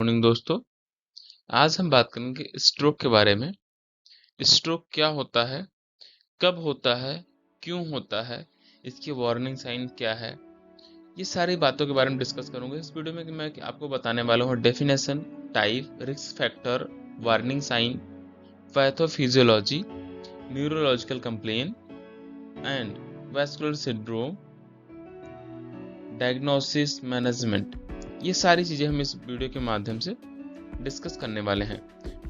Morning दोस्तों। आज हम बात करेंगे स्ट्रोक के बारे में। स्ट्रोक क्या होता है, कब होता है, क्यों होता है, इसकी वार्निंग साइन क्या है, ये सारी बातों के बारे में डिस्कस करूंगा इस वीडियो में। कि मैं आपको बताने वाला हूँ definition, type, risk factor, warning sign, pathophysiology, neurological complain and vascular syndrome, diagnosis, management. ये सारी चीज़ें हम इस वीडियो के माध्यम से डिस्कस करने वाले हैं।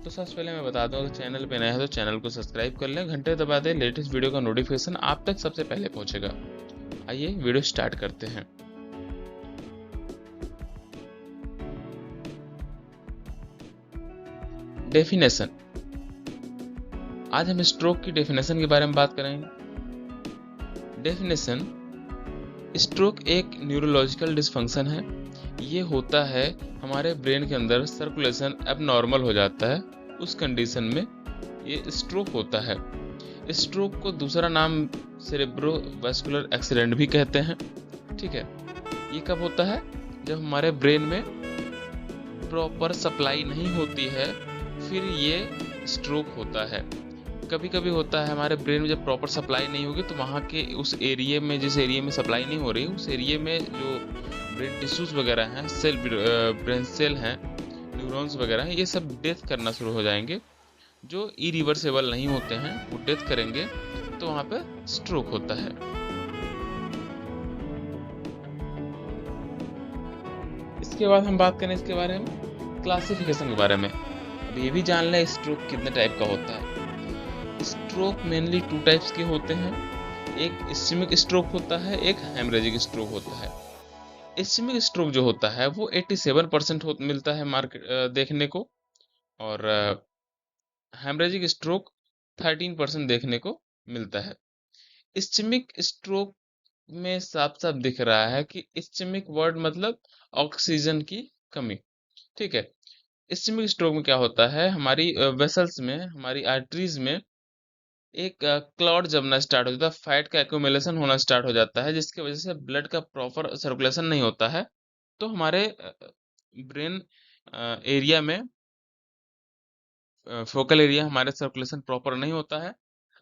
तो सबसे पहले मैं बता दूं, अगर चैनल पे नया है तो चैनल को सब्सक्राइब कर लें, घंटे दबा दें, लेटेस्ट वीडियो का नोटिफिकेशन आप तक सबसे पहले पहुंचेगा। आइए वीडियो स्टार्ट करते हैं। डेफिनेशन। आज हम स्ट्रोक की डेफिनेशन के बारे में बात करेंगे। डेफिनेशन: स्ट्रोक एक न्यूरोलॉजिकल डिसफंक्शन है। ये होता है हमारे ब्रेन के अंदर सर्कुलेशन एबनॉर्मल हो जाता है, उस कंडीशन में ये स्ट्रोक होता है। स्ट्रोक को दूसरा नाम सेरेब्रोवास्कुलर एक्सीडेंट भी कहते हैं। ठीक है, ये कब होता है? जब हमारे ब्रेन में प्रॉपर सप्लाई नहीं होती है, फिर ये स्ट्रोक होता है। कभी कभी होता है हमारे ब्रेन में जब प्रॉपर सप्लाई नहीं होगी तो वहाँ के उस एरिया में, जिस एरिया में सप्लाई नहीं हो रही, उस एरिया में जो ब्रेन टिश्यूज वगैरह हैं, ब्रेन सेल हैं, न्यूरॉन्स वगैरह हैं, ये सब डेथ करना शुरू हो जाएंगे। जो इरिवर्सेबल नहीं होते हैं वो डेथ करेंगे, तो वहाँ पे स्ट्रोक होता है। इसके बाद हम बात करें इसके बारे में क्लासिफिकेशन के बारे में। अब ये भी जान लें स्ट्रोक कितने टाइप का होता है। स्ट्रोक मेनली टू टाइप्स के होते हैं। एक इस्चेमिक स्ट्रोक होता है, एक हेमरेजिक स्ट्रोक होता है। इस्चेमिक स्ट्रोक जो होता है वो 87% मिलता है मार्केट देखने को, और हेमरेजिक स्ट्रोक 13% देखने को मिलता है। इस्चेमिक स्ट्रोक में साफ साफ दिख रहा है कि इस्चेमिक वर्ड मतलब ऑक्सीजन की कमी। ठीक है, इस्चेमिक स्ट्रोक में क्या होता है, हमारी वेसल्स में, हमारी आर्टरीज में एक क्लॉट जमना स्टार्ट हो जाता है, फैट का एक्यूमुलेशन होना स्टार्ट हो जाता है, जिसकी वजह से ब्लड का प्रॉपर सर्कुलेशन नहीं होता है। तो हमारे ब्रेन एरिया में, फोकल एरिया, हमारे सर्कुलेशन प्रॉपर नहीं होता है,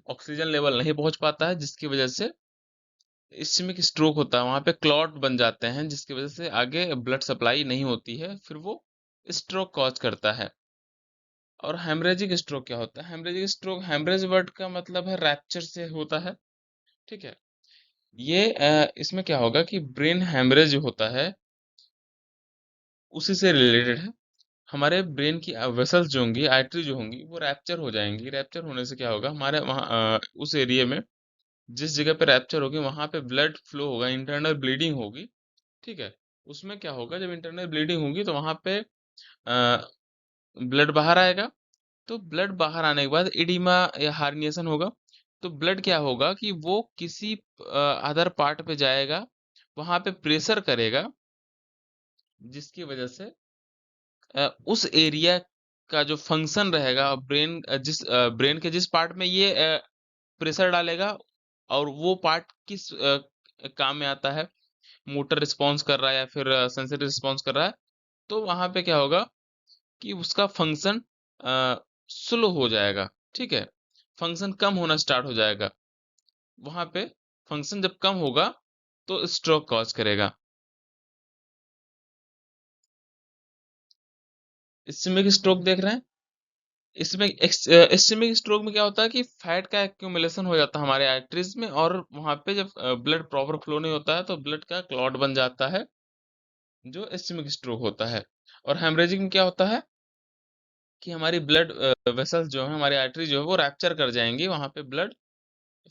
ऑक्सीजन लेवल नहीं पहुंच पाता है, जिसकी वजह से इस्चेमिक स्ट्रोक होता है। वहां पे क्लॉट बन जाते हैं, जिसकी वजह से आगे ब्लड सप्लाई नहीं होती है, फिर वो स्ट्रोक कॉज करता है। और हेमरेजिक स्ट्रोक क्या होता है? हेमरेजिक स्ट्रोक, हेमरेज वर्ड का मतलब है रैप्चर से होता है। ठीक है, ये इसमें क्या होगा कि ब्रेन हेमरेज जो होता है उसी से रिलेटेड है। हमारे ब्रेन की वेसल्स जो होंगी, आर्टरी जो होंगी, वो रैप्चर हो जाएंगी। रैप्चर होने से क्या होगा, हमारे वहाँ उस एरिया में, जिस जगह पे रैप्चर होगी वहां पे ब्लड फ्लो होगा, इंटरनल ब्लीडिंग होगी। ठीक है, उसमें क्या होगा, जब इंटरनल ब्लीडिंग होगी तो वहां पे ब्लड बाहर आएगा। तो ब्लड बाहर आने के बाद इडिमा या हार्निएशन होगा। तो ब्लड क्या होगा कि वो किसी अदर पार्ट पे जाएगा, वहां पे प्रेशर करेगा, जिसकी वजह से उस एरिया का जो फंक्शन रहेगा, ब्रेन जिस ब्रेन के जिस पार्ट में ये प्रेशर डालेगा, और वो पार्ट किस काम में आता है, मोटर रिस्पॉन्स कर रहा है या फिर सेंसरी रिस्पॉन्स कर रहा है, तो वहां पे क्या होगा कि उसका फंक्शन स्लो हो जाएगा। ठीक है, फंक्शन कम होना स्टार्ट हो जाएगा। वहां पे फंक्शन जब कम होगा तो स्ट्रोक कॉज करेगा। इस्चेमिक स्ट्रोक देख रहे हैं। इसमें इस्चेमिक स्ट्रोक में क्या होता है कि फैट का एक्यूमुलेशन हो जाता है हमारे आर्टरीज में, और वहां पे जब ब्लड प्रॉपर फ्लो नहीं होता है तो ब्लड का क्लॉट बन जाता है, जो इस्चेमिक स्ट्रोक होता है। और हेमरेजिक में क्या होता है कि हमारी ब्लड वेसल्स जो है, हमारी आर्टरी जो है, वो रैप्चर कर जाएंगी, वहां पे ब्लड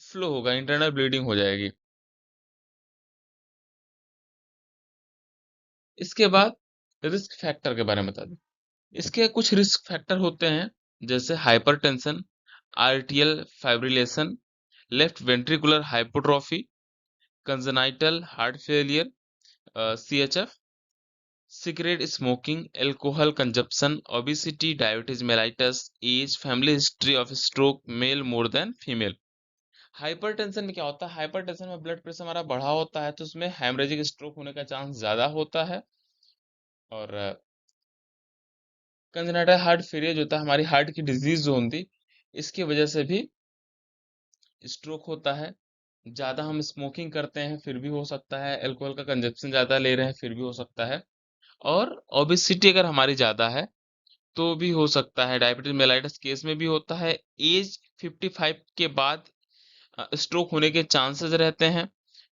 फ्लो होगा, इंटरनल ब्लीडिंग हो जाएगी। इसके बाद रिस्क फैक्टर के बारे में बता दूं। इसके कुछ रिस्क फैक्टर होते हैं, जैसे hypertension, atrial fibrillation, left ventricular hypotrophy, congenital heart failure, CHF, cigarette smoking, alcohol consumption, obesity, diabetes mellitus, age, family history of stroke, male more than female. Hypertension में क्या होता है, हाइपरटेंशन में ब्लड प्रेशर हमारा बढ़ा होता है, तो उसमें हेमरेजिक स्ट्रोक होने का चांस ज्यादा होता है। और कंजेनाइटल हार्ट फेलियर जो होता है, हमारी हार्ट की डिजीज जो होती, इसकी वजह से भी स्ट्रोक होता है। ज़्यादा हम स्मोकिंग करते हैं फिर भी हो सकता है, अल्कोहल का कंजप्शन ज़्यादा ले रहे हैं फिर भी हो सकता है, और ओबेसिटी अगर हमारी ज़्यादा है तो भी हो सकता है। डायबिटीज मेलाइटस केस में भी होता है। एज 55 के बाद स्ट्रोक होने के चांसेस रहते हैं।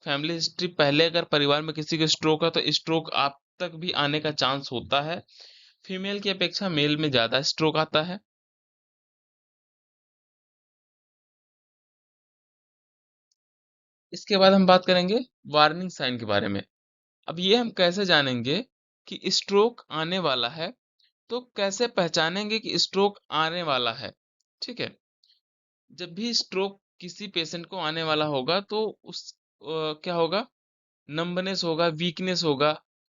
फैमिली हिस्ट्री पहले अगर परिवार में किसी के स्ट्रोक है तो स्ट्रोक आप तक भी आने का चांस होता है। फीमेल की अपेक्षा मेल में ज़्यादा स्ट्रोक आता है। इसके बाद हम बात करेंगे वार्निंग साइन के बारे में। अब ये हम कैसे जानेंगे कि स्ट्रोक आने वाला है, तो कैसे पहचानेंगे कि स्ट्रोक आने वाला है। ठीक है, जब भी स्ट्रोक किसी पेशेंट को आने वाला होगा तो क्या होगा, नंबनेस होगा, वीकनेस होगा।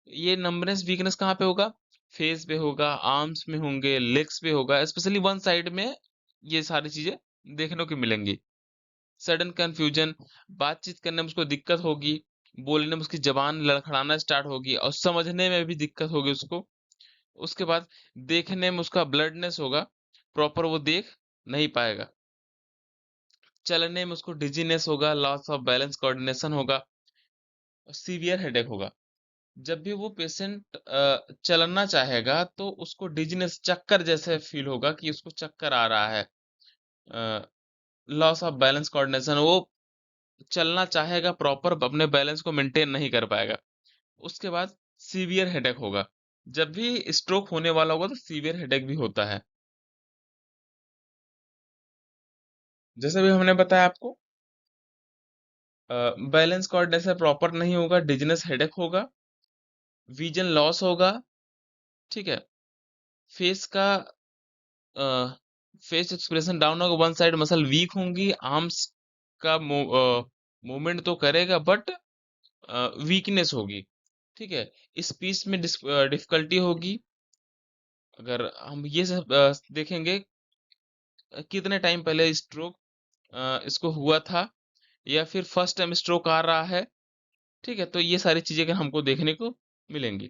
ये नंबनेस वीकनेस कहाँ पे होगा, फेस पे होगा, आर्म्स में होंगे, लेग्स पे होगा, स्पेशली वन साइड में ये सारी चीजें देखने को मिलेंगी। सडन कंफ्यूजन, बातचीत करने में उसको दिक्कत होगी, बोलने में उसकी जबान लड़खड़ाना स्टार्ट होगी और समझने में भी दिक्कत होगी उसको। उसके बाद देखने में उसका ब्लडनेस होगा, प्रॉपर वो देख नहीं पाएगा। चलने में उसको डिजीनेस होगा, लॉस ऑफ बैलेंस, कोऑर्डिनेशन होगा, सीवियर हेडेक होगा। जब भी वो पेशेंट चलना चाहेगा तो उसको डिजीनेस, चक्कर जैसे फील होगा कि उसको चक्कर आ रहा है। लॉस ऑफ बैलेंस, कोऑर्डिनेशन, वो चलना चाहेगा प्रॉपर, अपने बैलेंस को मेंटेन नहीं कर पाएगा। उसके बाद सीवियर हेडेक होगा। जब भी स्ट्रोक होने वाला होगा तो सीवियर हेडेक भी होता है। जैसे भी हमने बताया आपको, बैलेंस कोऑर्डिनेशन प्रॉपर नहीं होगा, डिजीनेस हेडेक होगा, विजन लॉस होगा। ठीक है, फेस का फेस एक्सप्रेशन डाउन होगा, वन साइड मसल वीक होंगी, आर्म्स का मूवमेंट तो करेगा बट वीकनेस होगी। ठीक है, स्पीच में डिफिकल्टी होगी। अगर हम ये सब देखेंगे कितने टाइम पहले स्ट्रोक इसको हुआ था, या फिर फर्स्ट टाइम स्ट्रोक आ रहा है। ठीक है, तो ये सारी चीजें अगर हमको देखने को मिलेंगी।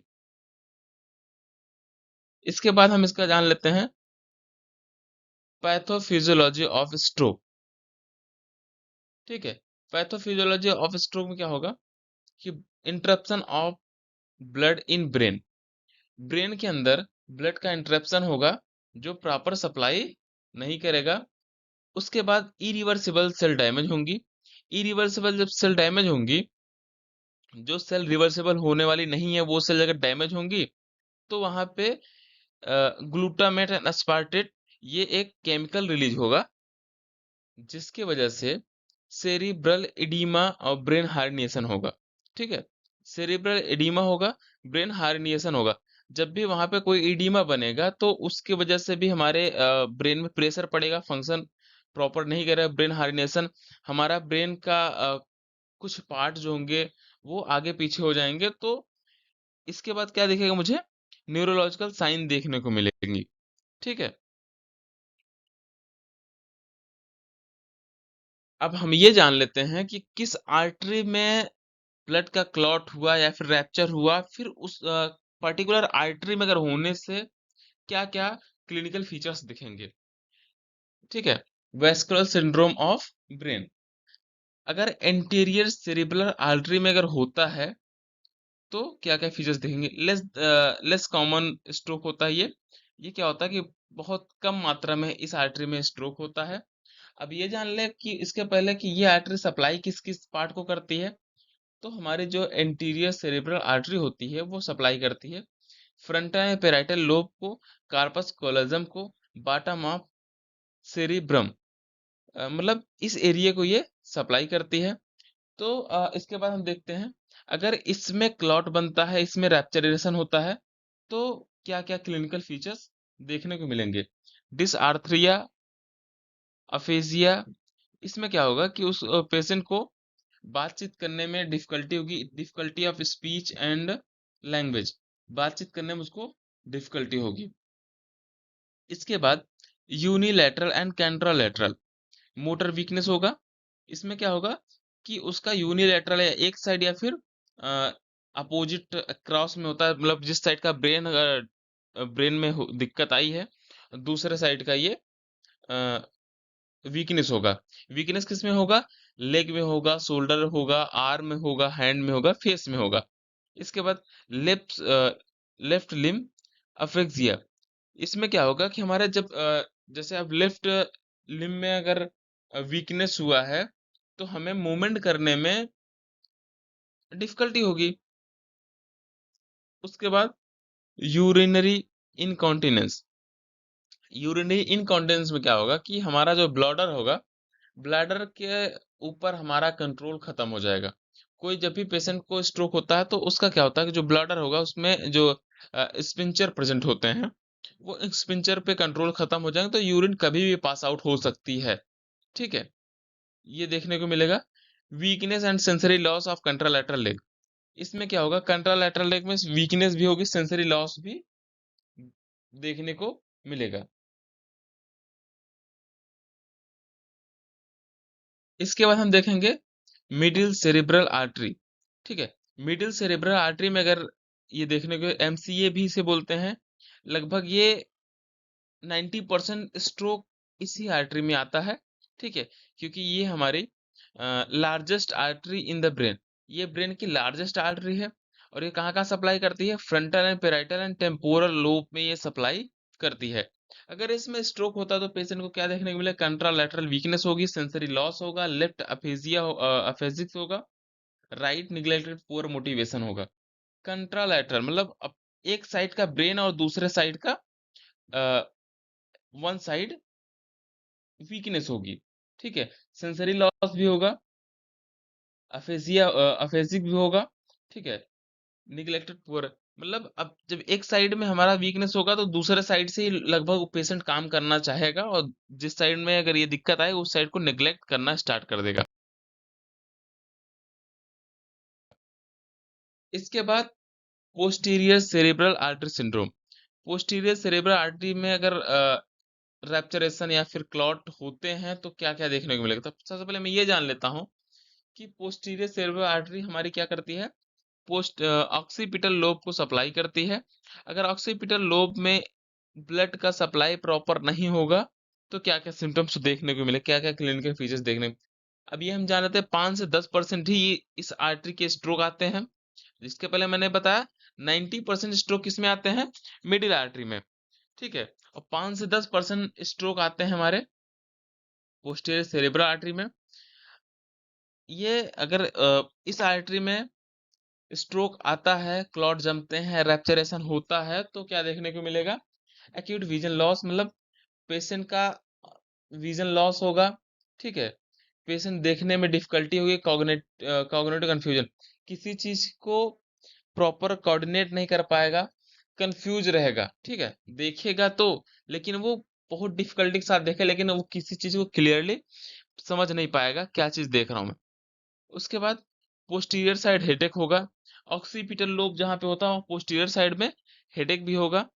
इसके बाद हम इसका जान लेते हैं पैथोफिजियोलॉजी ऑफ स्ट्रोक। ठीक है, पैथोफिजियोलॉजी ऑफ स्ट्रोक में क्या होगा कि interruption of blood in brain, brain के अंदर ब्लड का इंटरप्शन होगा जो प्रॉपर सप्लाई नहीं करेगा। उसके बाद इरिवर्सिबल सेल डैमेज होंगी। इरिवर्सिबल जब सेल डैमेज होंगी, जो सेल रिवर्सिबल होने वाली नहीं है वो सेल अगर डैमेज होंगी, तो वहां पे ग्लूटामेट एंड अस्पार्टेट, ये एक केमिकल रिलीज होगा जिसकी वजह से सेरिब्रल एडीमा और ब्रेन हार्निएशन होगा। ठीक है, सेरिब्रल एडीमा होगा, ब्रेन हार्निएशन होगा। जब भी वहां पे कोई एडीमा बनेगा तो उसकी वजह से भी हमारे ब्रेन में प्रेशर पड़ेगा, फंक्शन प्रॉपर नहीं करेगा ब्रेन हार्निएशन। हमारा ब्रेन का कुछ पार्ट जो होंगे वो आगे पीछे हो जाएंगे। तो इसके बाद क्या दिखेगा मुझे, न्यूरोलॉजिकल साइन देखने को मिलेंगी। ठीक है, अब हम ये जान लेते हैं कि किस आर्टरी में ब्लड का क्लॉट हुआ या फिर रैप्चर हुआ, फिर उस पर्टिकुलर आर्टरी में अगर होने से क्या क्या क्लिनिकल फीचर्स दिखेंगे। ठीक है, वेस्कुलर सिंड्रोम ऑफ ब्रेन, अगर एंटीरियर सेरिब्रल आर्टरी में अगर होता है तो क्या क्या फीचर्स दिखेंगे। लेस कॉमन स्ट्रोक होता है ये क्या होता है कि बहुत कम मात्रा में इस आर्टरी में स्ट्रोक होता है। अब ये जान ले कि इसके पहले कि ये आर्टरी सप्लाई किस किस पार्ट को करती है। तो हमारी जो एंटीरियर सेरेब्रल आर्टरी होती है वो सप्लाई करती है फ्रंटल पेराइटल लोब को, कार्पस कोलोजम को, बॉटम ऑफ सेरिब्रम, मतलब इस एरिया को ये सप्लाई करती है। तो इसके बाद हम देखते हैं, अगर इसमें क्लॉट बनता है, इसमें रैप्चरेशन होता है, तो क्या क्या क्लिनिकल फीचर्स देखने को मिलेंगे। डिसआर्थरिया, अफेजिया, इसमें क्या होगा कि उस पेशेंट को बातचीत करने में डिफिकल्टी होगी, difficulty of speech and language, बातचीत करने में उसको डिफिकल्टी होगी। इसके बाद यूनिलैटरल एंड कैंट्रालैटरल मोटर वीकनेस होगा। इसमें क्या होगा कि उसका यूनिलैटरल या एक साइड या फिर अपोजिट क्रॉस में होता है, मतलब जिस साइड का ब्रेन ब्रेन में दिक्कत आई है, दूसरे साइड का ये वीकनेस होगा। वीकनेस किस में होगा? लेग में होगा, शोल्डर होगा, आर्म में होगा, हैंड में होगा, फेस में होगा। इसके बाद लेफ्ट लेफ्ट लिम्ब अफेक्सिया। इसमें क्या होगा कि हमारा जब जैसे अब लेफ्ट लिम्ब में अगर वीकनेस हुआ है तो हमें मूवमेंट करने में डिफिकल्टी होगी। उसके बाद यूरिनरी इनकॉन्टिनेंस। यूरिनरी इनकॉन्टिनेंस में क्या होगा कि हमारा जो ब्लॉडर होगा, ब्लैडर के ऊपर हमारा कंट्रोल खत्म हो जाएगा। कोई जब भी पेशेंट को स्ट्रोक होता है तो उसका क्या होता है कि जो ब्लैडर होगा उसमें जो स्पिंचर प्रेजेंट होते हैं, वो स्पिंचर पे कंट्रोल खत्म हो जाएंगे तो यूरिन कभी भी पास आउट हो सकती है। ठीक है, ये देखने को मिलेगा। Weakness and sensory loss of contralateral leg. इसमें क्या होगा, कंट्रालैटरल लेग में वीकनेस भी होगी, सेंसरी लॉस भी देखने को मिलेगा। इसके बाद हम देखेंगे मिडिल सेरेब्रल आर्टरी। ठीक है, मिडिल सेरेब्रल आर्टरी में अगर ये देखने को एमसीए भी इसे बोलते हैं, लगभग ये 90% स्ट्रोक इसी आर्टरी में आता है। ठीक है, क्योंकि ये हमारी largest artery in the brain, ये ब्रेन की लार्जेस्ट आर्टरी है। और ये कहाँ कहाँ सप्लाई करती है? Frontal and parietal and temporal lobe में ये सप्लाई करती है। अगर इसमें स्ट्रोक होता है तो पेशेंट को क्या देखने को मिले? कंट्रालैटरल वीकनेस होगी, सेंसरी लॉस होगा, लेफ्ट अफेजिया अफेजिक्स होगा, राइट निग्लेक्टेड पुअर मोटिवेशन होगा। कंट्रालैटरल मतलब एक साइड का ब्रेन और दूसरे साइड का वन साइड वीकनेस होगी। ठीक है, सेंसरी लॉस भी होगा, अफेजिया अफेजिक भी होगा। ठीक है, निग्लेक्टेड पुअर मतलब अब जब एक साइड में हमारा वीकनेस होगा तो दूसरे साइड से ही लगभग पेशेंट काम करना चाहेगा, और जिस साइड में अगर ये दिक्कत आए उस साइड को नेग्लेक्ट करना स्टार्ट कर देगा। इसके बाद posterior cerebral artery syndrome. Posterior cerebral artery में अगर रैप्चरेशन या फिर क्लॉट होते हैं तो क्या क्या देखने को मिलेगा? तो सबसे पहले मैं ये जान लेता हूँ कि पोस्टीरियर सेरेब्रल आर्टरी हमारी क्या करती है। ऑक्सीपिटल लोब को सप्लाई करती है। अगर ऑक्सीपिटल लोब में ब्लड का सप्लाई प्रॉपर नहीं होगा तो क्या क्या सिम्टम्स देखने को मिले, क्या क्या क्लिनिकल फीचर्स देखने। अब ये हम जान लेते हैं 5 से 10% ही इस आर्टरी के स्ट्रोक आते हैं। जिसके पहले मैंने बताया 90% स्ट्रोक किसमें आते हैं? मिडिल आर्टरी में। ठीक है, और 5 से 10% स्ट्रोक आते हैं हमारे पोस्टीरियर सेरेब्रल आर्टरी में। ये अगर इस आर्टरी में स्ट्रोक आता है, क्लॉट जमते हैं, रैप्चरेशन होता है तो क्या देखने को मिलेगा? एक्यूट विजन लॉस, मतलब पेशेंट का विजन लॉस होगा। ठीक है, पेशेंट देखने में डिफिकल्टी होगी, कॉग्निटिव कंफ्यूजन, किसी चीज को प्रॉपर कोऑर्डिनेट नहीं कर पाएगा, कंफ्यूज रहेगा। ठीक है, देखेगा तो लेकिन वो बहुत डिफिकल्टी के साथ देखे, लेकिन वो किसी चीज को क्लियरली समझ नहीं पाएगा क्या चीज देख रहा हूं मैं। उसके बाद पोस्टीरियर साइड हेडेक होगा। ऑक्सीपिटल लोब जहाँ पे होता है पोस्टीरियर साइड में हेडेक भी होगा।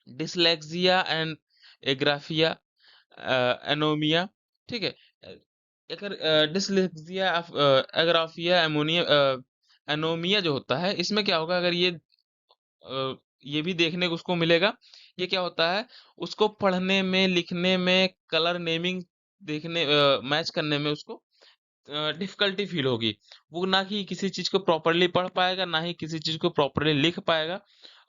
Dyslexia and agraphia anomia. ठीक है, अगर डिसलेक्सिया एग्राफिया एमोनिया एनोमिया जो होता है, इसमें क्या होगा? अगर ये भी देखने को उसको मिलेगा। ये क्या होता है? उसको पढ़ने में, लिखने में, कलर नेमिंग देखने मैच करने में उसको डिफिकल्टी फील होगी। वो ना ही किसी चीज को प्रॉपरली पढ़ पाएगा, ना ही किसी चीज को प्रॉपरली लिख पाएगा,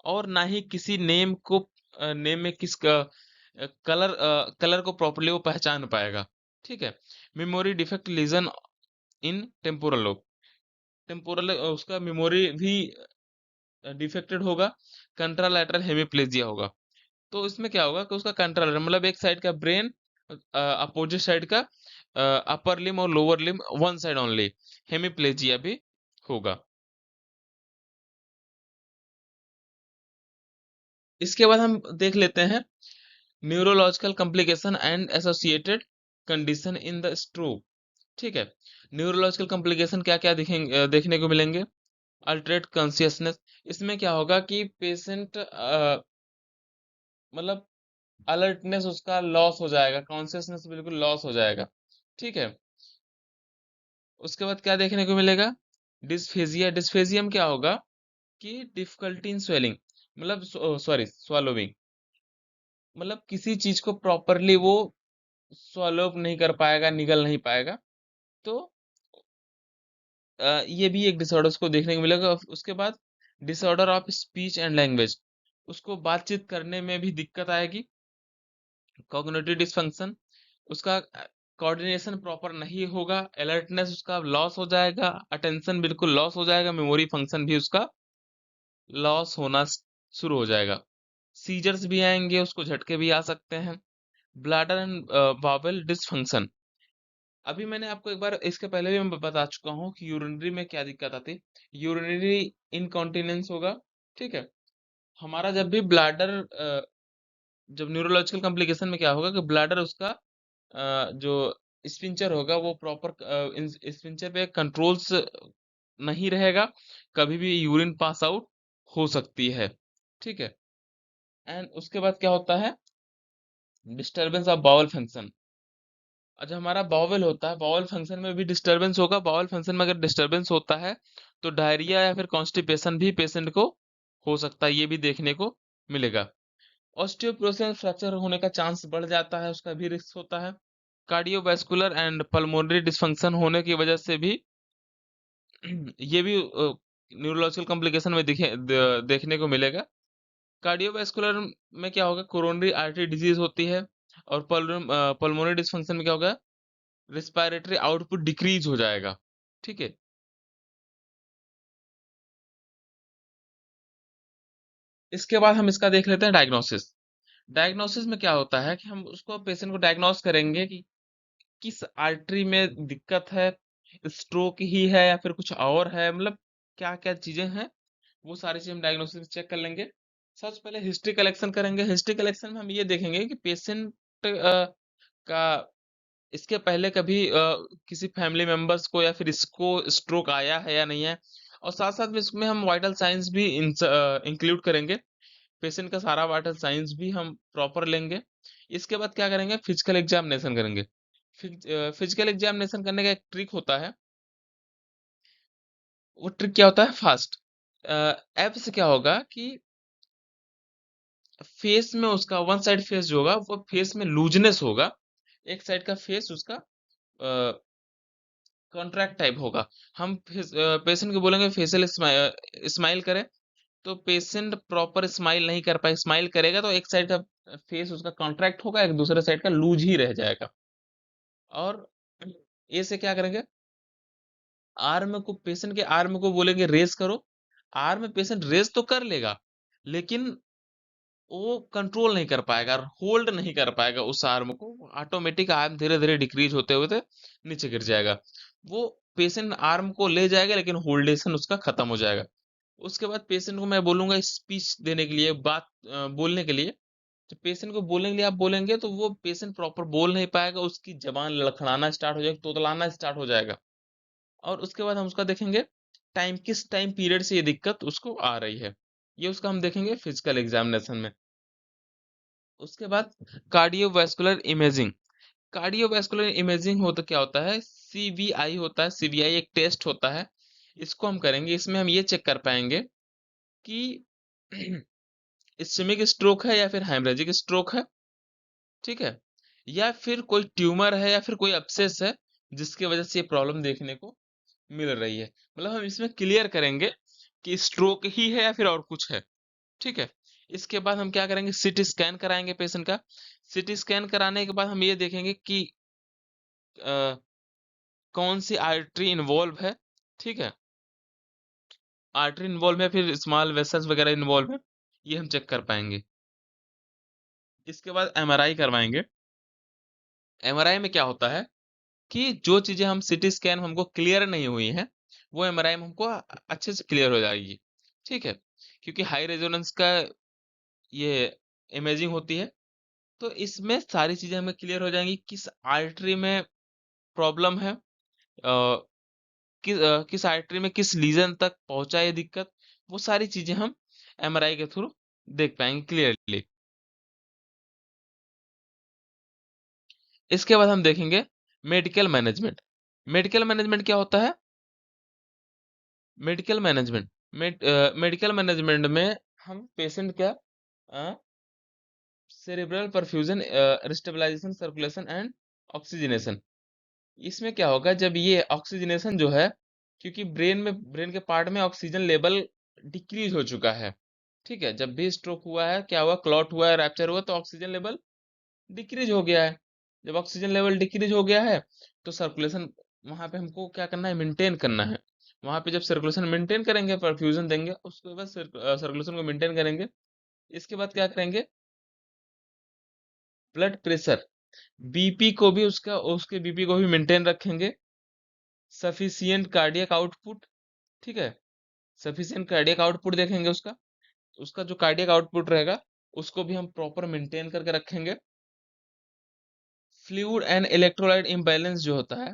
और ना ही किसी नेम को नेम में किस कलर को प्रॉपरली वो पहचान पाएगा। ठीक है, memory defect lesion in temporal lobe. Temporal उसका मेमोरी भी डिफेक्टेड होगा। कंट्रालैटरल हेमिप्लेजिया होगा। तो इसमें क्या होगा कि उसका कंट्रालैटरल मतलब एक साइड का ब्रेन, अपोजिट साइड का अपर लिम और lower limb, one side only, hemiplegia भी होगा। इसके बाद हम देख लेते हैं neurological complication and associated condition in the stroke. ठीक है, न्यूरोलॉजिकल कॉम्प्लिकेशन क्या क्या दिखेंगे, देखने को मिलेंगे। Alternate consciousness. इसमें क्या होगा कि पेशेंट मतलब अलर्टनेस उसका लॉस हो जाएगा, कॉन्शियसनेस बिल्कुल लॉस हो जाएगा। ठीक है, उसके बाद क्या देखने को मिलेगा? डिस्फेजिया। डिस्फेजियम क्या होगा कि डिफिकल्टी इन स्वेलिंग, मतलब सॉरी स्वॉलोविंग, मतलब किसी चीज को प्रॉपरली वो स्वॉलो नहीं कर पाएगा, निगल नहीं पाएगा। तो ये भी एक डिसऑर्डर को देखने को मिलेगा। उसके बाद disorder of speech and language, उसको बातचीत करने में भी दिक्कत आएगी। कॉग्निटिव डिसफंक्शन, उसका कोऑर्डिनेशन प्रॉपर नहीं होगा, अलर्टनेस उसका लॉस हो जाएगा, अटेंशन बिल्कुल लॉस हो जाएगा, मेमोरी फंक्शन भी उसका लॉस होना शुरू हो जाएगा। सीजर्स भी आएंगे, उसको झटके भी आ सकते हैं। ब्लैडर एंड बाउल डिसफंक्शन, अभी मैंने आपको एक बार इसके पहले भी मैं बता चुका हूँ कि यूरिनरी में क्या दिक्कत आती है। यूरिनरी इनकॉन्टिनेंस होगा, ठीक है। हमारा जब भी ब्लैडर, जब न्यूरोलॉजिकल कॉम्प्लिकेशन में क्या होगा कि ब्लैडर उसका जो स्पिंचर होगा वो प्रॉपर स्पिंचर पे कंट्रोल्स नहीं रहेगा, कभी भी यूरिन पास आउट हो सकती है, ठीक है। एंड उसके बाद क्या होता है, डिस्टरबेंस ऑफ बाउल फंक्शन। अच्छा, हमारा बाउल होता है, बाउल फंक्शन में भी डिस्टरबेंस होगा। बाउल फंक्शन में अगर डिस्टरबेंस होता है तो डायरिया या फिर कॉन्स्टिपेशन भी पेशेंट को हो सकता है, ये भी देखने को मिलेगा। ऑस्टियोपोरोसिस फ्रैक्चर होने का चांस बढ़ जाता है, उसका भी रिस्क होता है। कार्डियोवैस्कुलर एंड पल्मोनरी डिसफंक्शन होने की वजह से भी ये भी न्यूरोलॉजिकल कॉम्प्लिकेशन में देखने को मिलेगा। कार्डियोवैस्कुलर में क्या होगा, कोरोनरी आर्टरी डिजीज होती है। और पल्मोनरी डिसफंक्शन में क्या होगा, रिस्पायरेटरी आउटपुट डिक्रीज हो जाएगा, ठीक है। इसके बाद हम इसका देख लेते हैं डायग्नोसिस। डायग्नोसिस में क्या होता है कि हम उसको पेशेंट को डायग्नोस करेंगे कि किस आर्टरी में दिक्कत है, स्ट्रोक ही है या फिर कुछ और है, मतलब क्या क्या चीजें हैं, वो सारी चीजें हम डायग्नोसिस में चेक कर लेंगे। सबसे पहले हिस्ट्री कलेक्शन करेंगे। हिस्ट्री कलेक्शन में हम ये देखेंगे कि पेशेंट का इसके पहले कभी किसी फैमिली मेंबर्स को या फिर इसको स्ट्रोक आया है या नहीं है। और साथ साथ में इसमें हम वाइटल साइंस भी इंक्लूड करेंगे, पेशेंट का सारा वाइटल साइंस भी हम प्रॉपर लेंगे। इसके बाद क्या करेंगे, फिजिकल एग्जामिनेशन करेंगे। फिजिकल एग्जामिनेशन करने का एक ट्रिक होता है, वो ट्रिक क्या होता है, फास्ट ऐप से क्या होगा कि फेस में उसका वन साइड फेस जो होगा वो फेस में लूजनेस होगा, एक साइड का फेस उसका कॉन्ट्रैक्ट टाइप होगा। हम पेशेंट को बोलेंगे फेशियल स्माइल करे, तो पेशेंट प्रॉपर स्माइल नहीं कर पाए, स्माइल करेगा तो एक साइड का फेस उसका कॉन्ट्रैक्ट होगा, एक दूसरे साइड का लूज ही रह जाएगा। और ए से क्या करेंगे, आर्म को, पेशेंट के आर्म को बोलेंगे रेस करो। आर्म पेशेंट रेस तो कर लेगा, लेकिन वो कंट्रोल नहीं कर पाएगा, होल्ड नहीं कर पाएगा उस आर्म को, ऑटोमेटिक आर्म धीरे धीरे डिक्रीज होते होते नीचे गिर जाएगा। वो पेशेंट आर्म को ले जाएगा लेकिन होल्डेशन उसका खत्म हो जाएगा। उसके बाद पेशेंट को मैं बोलूंगा स्पीच देने के लिए, बात बोलने के लिए। जब पेशेंट को बोलने के लिए आप बोलेंगे तो वो पेशेंट प्रॉपर बोल नहीं पाएगा, उसकी जबान लड़खड़ाना स्टार्ट हो जाएगा, तोतलाना स्टार्ट हो जाएगा। और उसके बाद हम उसका देखेंगे टाइम, किस टाइम पीरियड से ये दिक्कत उसको आ रही है, ये उसका हम देखेंगे फिजिकल एग्जामिनेशन में। उसके बाद कार्डियोवैस्कुलर इमेजिंग। कार्डियोवैस्कुलर इमेजिंग होता क्या होता है, सीवीआई होता है, सीवीआई एक टेस्ट होता है, इसको हम करेंगे। इसमें हम ये चेक कर पाएंगे कि इस्केमिक स्ट्रोक है या फिर हेमरेजिक स्ट्रोक है, ठीक है, या फिर कोई ट्यूमर है या फिर कोई अपसेस है जिसकी वजह से ये प्रॉब्लम देखने को मिल रही है। मतलब हम इसमें क्लियर करेंगे कि स्ट्रोक ही है या फिर और कुछ है, ठीक है। इसके बाद हम क्या करेंगे, सीटी स्कैन कराएंगे पेशेंट का। सीटी स्कैन कराने के बाद हम ये देखेंगे कि अ, कौन सी आर्टरी इन्वॉल्व है, ठीक है, आर्टरी इन्वॉल्व है फिर स्मॉल वेसल्स वगैरह इन्वॉल्व है, ये हम चेक कर पाएंगे। इसके बाद एमआरआई करवाएंगे। एमआरआई में क्या होता है कि जो चीजें हम सीटी स्कैन हमको क्लियर नहीं हुई हैं, वो एमआरआई में हमको अच्छे से क्लियर हो जाएगी, ठीक है। क्योंकि हाई रेजोनेंस का ये इमेजिंग होती है, तो इसमें सारी चीजें हमें क्लियर हो जाएंगी, किस आर्टरी में प्रॉब्लम है, किस आर्टरी में किस लीजन तक पहुंचा ये दिक्कत, वो सारी चीजें हम एमआरआई के थ्रू देख पाएंगे क्लियरली। इसके बाद हम देखेंगे मेडिकल मैनेजमेंट। मेडिकल मैनेजमेंट क्या होता है, मेडिकल मैनेजमेंट, मेडिकल मैनेजमेंट में हम पेशेंट क्या cerebral perfusion, stabilization, circulation and oxygenation. इसमें क्या होगा जब ये ऑक्सीजनेशन जो है, क्योंकि ब्रेन के पार्ट में ऑक्सीजन लेवल डिक्रीज हो चुका है। ठीक है, जब भी स्ट्रोक हुआ है, क्या हुआ, क्लॉट हुआ है, रैप्चर हुआ, तो ऑक्सीजन लेवल डिक्रीज हो गया है। जब ऑक्सीजन लेवल डिक्रीज हो गया है, तो सर्कुलेशन वहां पे हमको क्या करना है, मेंटेन करना है। वहां पे जब सर्कुलेशन मेंटेन करेंगे, परफ्यूजन देंगे, उसके बाद सर्कुलेशन को मेंटेन करेंगे। इसके बाद क्या करेंगे, ब्लड प्रेशर, बीपी को भी उसके बीपी को भी मेंटेन रखेंगे। सफिशियंट कार्डियक आउटपुट, ठीक है, सफिशियंट कार्डियक आउटपुट देखेंगे उसका। उसका जो कार्डियक आउटपुट रहेगा, उसको भी हम प्रॉपर मेंटेन करके रखेंगे। फ्लूइड एंड इलेक्ट्रोलाइट इम्बैलेंस जो होता है,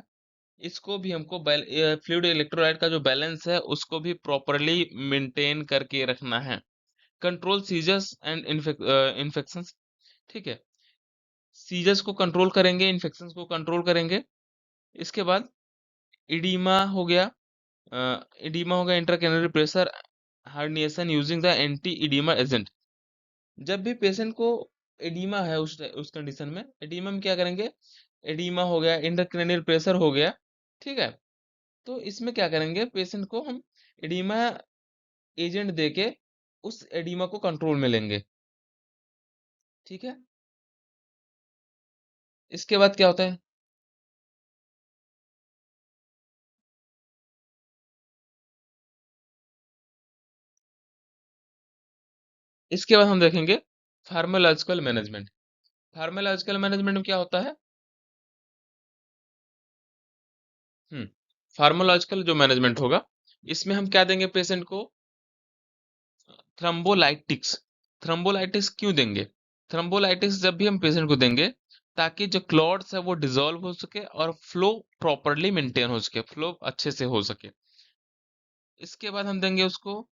इसको भी हमको फ्लूइड इलेक्ट्रोलाइट का जो बैलेंस है, उसको भी प्रॉपरली मेंटेन करके रखना है। कंट्रोल सीजर्स एंड इन्फेक्शंस, ठीक है, सीजर्स को कंट्रोल करेंगे, इन्फेक्शंस को कंट्रोल करेंगे। इसके बाद इडीमा हो गया, इडीमा हो गया, intracranial pressure herniation using the anti oedema agent. जब भी पेशेंट को एडीमा है, उस कंडीशन में एडीमा में क्या करेंगे, एडीमा हो गया, इंट्राक्रेनियल प्रेशर हो गया, ठीक है, तो इसमें क्या करेंगे, पेशेंट को हम एडीमा एजेंट देके उस एडीमा को कंट्रोल में लेंगे। ठीक है, इसके बाद क्या होता है, इसके बाद हम देखेंगे फार्माकोलॉजिकल मैनेजमेंट। फार्माकोलॉजिकल मैनेजमेंट में क्या होता है, हम्म फार्माकोलॉजिकल जो मैनेजमेंट होगा, इसमें हम क्या देंगे पेशेंट को, थ्रम्बोलाइटिक्स। थ्रम्बोलाइटिक्स क्यों देंगे, थ्रम्बोलाइटिक्स जब भी हम पेशेंट को देंगे, ताकि जो क्लॉट्स है वो डिसॉल्व हो सके और फ्लो प्रॉपरली मेंटेन हो सके, फ्लो अच्छे से हो सके। इसके बाद हम देंगे उसको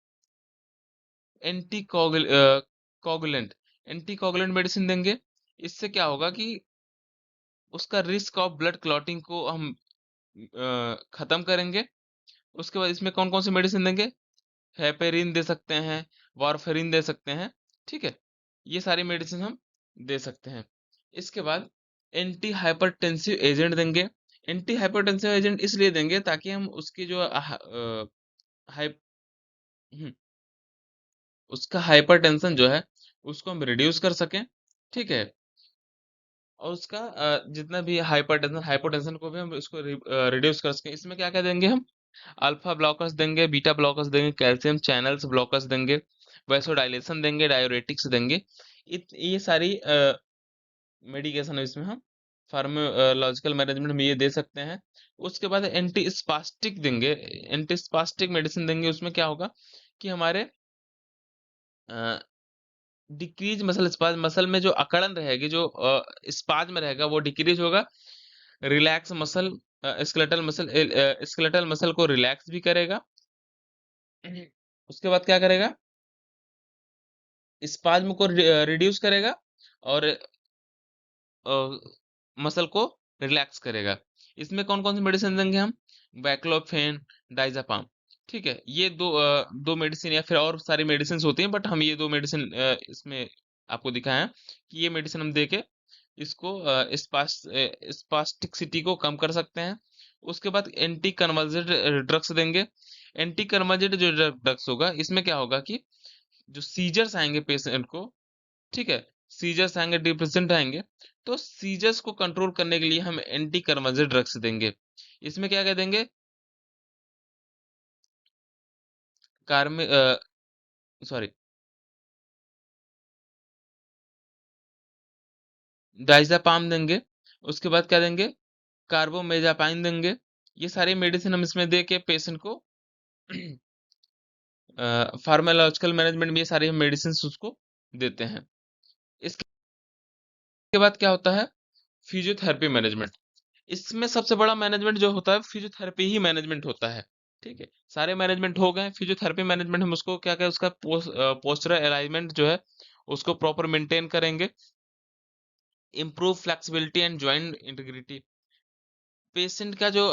anti coagulant, anti coagulant medicine देंगे। इससे क्या होगा कि उसका रिस्क ऑफ ब्लड क्लॉटिंग को हम खत्म करेंगे। उसके बाद इसमें कौन कौन सी मेडिसिन देंगे, हेपेरिन दे सकते हैं, वारफेरिन दे सकते हैं, ठीक है, ये सारी मेडिसिन हम दे सकते हैं। इसके बाद एंटी हाइपरटेंसिव एजेंट देंगे। एंटी हाइपरटेंसिव एजेंट इसलिए देंगे ताकि हम उसकी जो हाइप हम्म, उसका हाइपरटेंशन जो है, उसको हम रिड्यूस कर सकें, ठीक है, और उसका जितना भी हाइपरटेंशन हाइपोटेंशन को भी हम इसको रिड्यूस कर सकें। इसमें क्या क्या देंगे हम, अल्फा ब्लॉकर्स देंगे, बीटा ब्लॉकर्स देंगे, कैल्शियम चैनल्स ब्लॉकर्स देंगे, वैसोडाइलेशन देंगे, डायोरेटिक्स देंगे। ये सारी मेडिकेशन है, इसमें हम फार्माकोलॉजिकल मैनेजमेंट में ये दे सकते हैं। उसके बाद एंटी स्पास्टिक देंगे, एंटी स्पास्टिक मेडिसिन देंगे। उसमें क्या होगा कि हमारे डिक्रीज मसल स्पाज्म, मसल में जो अकड़न रहेगी, जो स्पाज्म में रहेगा, वो डिक्रीज होगा। रिलैक्स मसल, स्केलेटल मसल को रिलैक्स भी करेगा। उसके बाद क्या करेगा, स्पाज्म को रिड्यूस करेगा और मसल को रिलैक्स करेगा। इसमें कौन कौन सी मेडिसिन देंगे हम, बैक्लोफेन, डाइजापाम, ठीक है, ये दो मेडिसिन, या फिर और सारी मेडिसिन होती हैं, बट हम ये दो मेडिसिन इसमें आपको दिखाए हैं कि ये मेडिसिन हम देके इसको स्पास्टिसिटी को कम कर सकते हैं। उसके बाद एंटी कन्वर्जेंट ड्रग्स देंगे। एंटी कन्वर्जेंट जो ड्रग्स होगा, इसमें क्या होगा कि जो सीजर्स आएंगे पेशेंट को, ठीक है, सीजर्स आएंगे, डिप्रेशन आएंगे, तो सीजर्स को कंट्रोल करने के लिए हम एंटी कन्वर्जेंट ड्रग्स देंगे। इसमें क्या क्या देंगे, कार्मे सॉरी डाइजापाम देंगे। उसके बाद क्या देंगे, कार्बोमेजापाइन देंगे। ये सारी मेडिसिन हम इसमें दे के पेशेंट को फार्माकोलॉजिकल मैनेजमेंट में ये सारी मेडिसिन उसको देते हैं। इसके बाद क्या होता है, फिजियोथेरेपी मैनेजमेंट। इसमें सबसे बड़ा मैनेजमेंट जो होता है, फिजियोथेरेपी ही मैनेजमेंट होता है। ठीक है, सारे मैनेजमेंट हो गए, फिजियोथेरेपी मैनेजमेंट हम उसको क्या क्या, उसका पोस्चरल अलाइनमेंट जो है, उसको प्रॉपर मेंटेन करेंगे। Improve flexibility and joint integrity, patient का जो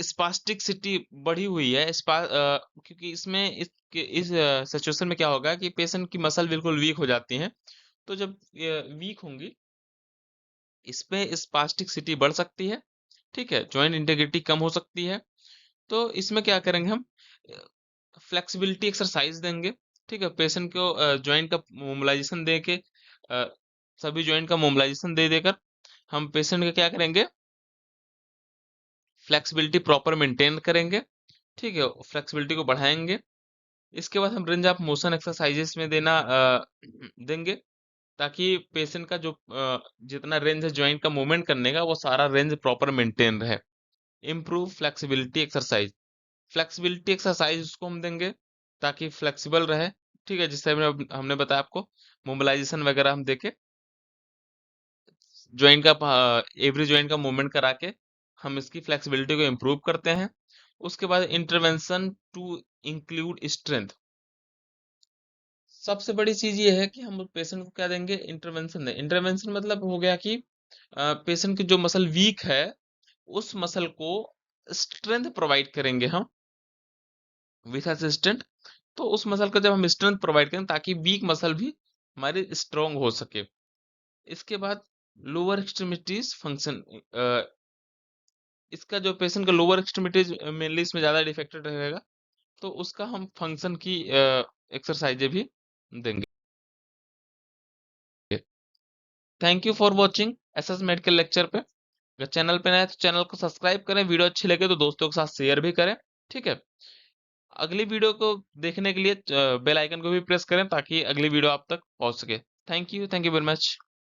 स्पास्टिसिटी बढ़ी हुई है, क्योंकि इस सिचुएशन में क्या होगा कि पेशेंट की मसल बिल्कुल वीक हो जाती हैं। तो जब वीक होंगी, इस पे स्पास्टिसिटी बढ़ सकती है, ठीक है, जॉइंट इंटेग्रिटी कम हो सकती है। तो इसमें क्या करेंगे हम, फ्लेक्सिबिलिटी एक्सरसाइज देंगे, ठीक है, पेशेंट को जॉइंट का मोबिलाइजेशन दे के, अ, सभी जॉइंट का मोबिलाइजेशन दे देकर हम पेशेंट का क्या करेंगे, फ्लेक्सिबिलिटी प्रॉपर मेंटेन करेंगे, ठीक है, फ्लेक्सिबिलिटी को बढ़ाएंगे। इसके बाद हम रेंज ऑफ मोशन एक्सरसाइजेस में देंगे, ताकि पेशेंट का जो जितना रेंज है जॉइंट का मूवमेंट करने का, वो सारा रेंज प्रॉपर मेंटेन रहे। Improve flexibility exercise, flexibility exercise उसको हम देंगे ताकि फ्लेक्सिबल रहे, ठीक है, जिससे हमने बताया आपको, मोबिलाइजेशन वगैरह हम देके जॉइंट का एवरी जॉइंट का मूवमेंट करा के हम इसकी फ्लेक्सिबिलिटी को इम्प्रूव करते हैं। उसके बाद इंटरवेंशन टू इंक्लूड स्ट्रेंथ, सबसे बड़ी चीज ये है कि हम पेशेंट को क्या देंगे, इंटरवेंशन दें। इंटरवेंशन मतलब हो गया कि पेशेंट की जो मसल वीक है, उस मसल को स्ट्रेंथ प्रोवाइड करेंगे हम विथ असिस्टेंट। तो उस मसल को जब हम स्ट्रेंथ प्रोवाइड करें, ताकि वीक मसल भी हमारी स्ट्रांग हो सके। इसके बाद लोअर एक्सट्रीमिटीज फंक्शन, इसका जो पेशेंट का लोअर एक्सट्रीमिटीज मेनली इसमें ज्यादा डिफेक्टेड रहेगा, तो उसका हम फंक्शन की एक्सरसाइजें भी देंगे। Thank you for watching SS medical lecture पे। अगर चैनल पे नए हैं तो चैनल को सब्सक्राइब करें, वीडियो अच्छी लगे तो दोस्तों के साथ शेयर भी करें, ठीक है। अगली वीडियो को देखने के लिए बेल आइकन को भी प्रेस करें, ताकि अगली वीडियो आप तक पहुंच सके। Thank you very much.